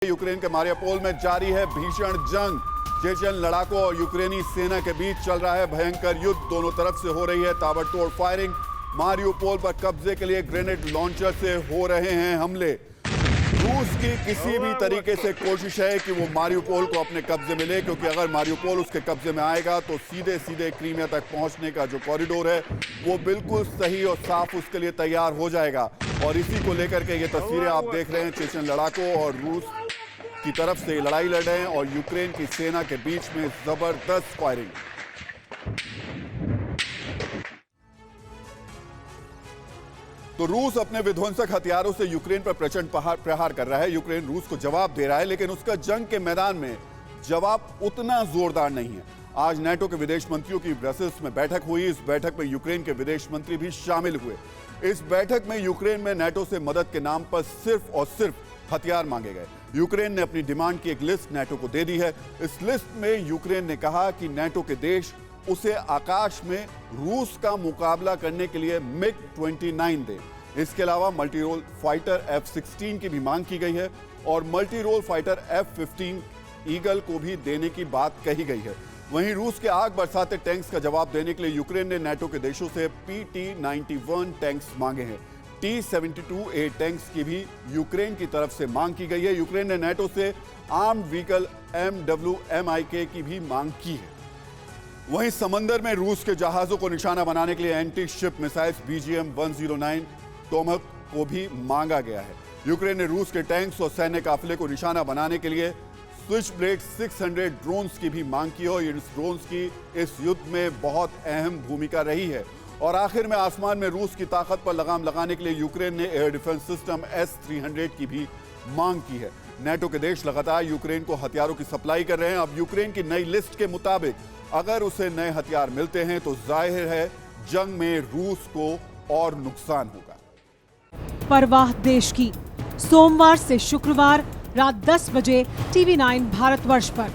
Ukraine के Mariupol में जारी है भीषण जंग। चेचन लड़ाकों और यूक्रेनी सेना के बीच चल रहा है भयंकर युद्ध। दोनों तरफ से हो रही है ताबड़तोड़ फायरिंग। मारियोपोल पर कब्जे के लिए ग्रेनेड लॉन्चर से हो रहे हैं हमले। रूस की किसी भी तरीके से कोशिश है कि वो मारियोपोल को अपने कब्जे में ले, क्योंकि अगर मारियोपोल उसके कब्जे में आएगा तो सीधे सीधे क्रीमिया तक पहुंचने का जो कॉरिडोर है वो बिल्कुल सही और साफ उसके लिए तैयार हो जाएगा। और इसी को लेकर के ये तस्वीरें आप देख रहे हैं। चेचन लड़ाकों और रूस की तरफ से लड़ाई लड़ रहे हैं और यूक्रेन की सेना के बीच में जबरदस्त फायरिंग। तो रूस अपने विध्वंसक हथियारों से यूक्रेन पर प्रचंड प्रहार कर रहा है। यूक्रेन रूस को जवाब दे रहा है, लेकिन उसका जंग के मैदान में जवाब उतना जोरदार नहीं है। आज नाटो के विदेश मंत्रियों की ब्रसेल्स में बैठक हुई। इस बैठक में यूक्रेन के विदेश मंत्री भी शामिल हुए। इस बैठक में यूक्रेन में नाटो से मदद के नाम पर सिर्फ और सिर्फ हथियार मांगे गए। यूक्रेन ने अपनी डिमांड की एक लिस्ट नाटो को दे दी है। इस लिस्ट में यूक्रेन ने कहा कि नाटो के देश उसे आकाश में रूस का मुकाबला करने के लिए MiG-29 दे। इसके अलावा मल्टी रोल फाइटर F-16 की भी मांग की गई है और multi role fighter F-15 eagle को भी देने की बात कही गई है। वहीं रूस के आग बरसाते टैंक्स का जवाब देने के लिए यूक्रेन ने नाटो के देशों से PT-91 टैंक्स मांगे हैं। T-72A टैंक्स की भी यूक्रेन की तरफ से मांग की गई है। यूक्रेन ने नाटो से आर्म्ड व्हीकल MWMIK की भी मांग की है। वहीं समंदर में रूस के जहाजों को निशाना बनाने के लिए एंटी शिप मिसाइल्स BGM-109 टोमहक को भी मांगा गया है। यूक्रेन ने रूस के टैंक्स और सैन्य काफिले को निशाना बनाने के लिए स्विचब्लेड 600 ड्रोन्स की भी मांग की और इस ड्रोन्स की इस युद्ध में बहुत अहम भूमिका रही है। और आखिर में आसमान में रूस की ताकत पर लगाम लगाने के लिए यूक्रेन ने एयर डिफेंस सिस्टम S-300 की भी मांग की है। नाटो के देश लगातार यूक्रेन को हथियारों की सप्लाई कर रहे हैं। अब यूक्रेन की नई लिस्ट के मुताबिक अगर उसे नए हथियार मिलते हैं तो जाहिर है जंग में रूस को और नुकसान होगा। परवाह देश की, सोमवार से शुक्रवार रात 10 बजे TV9 भारतवर्ष पर।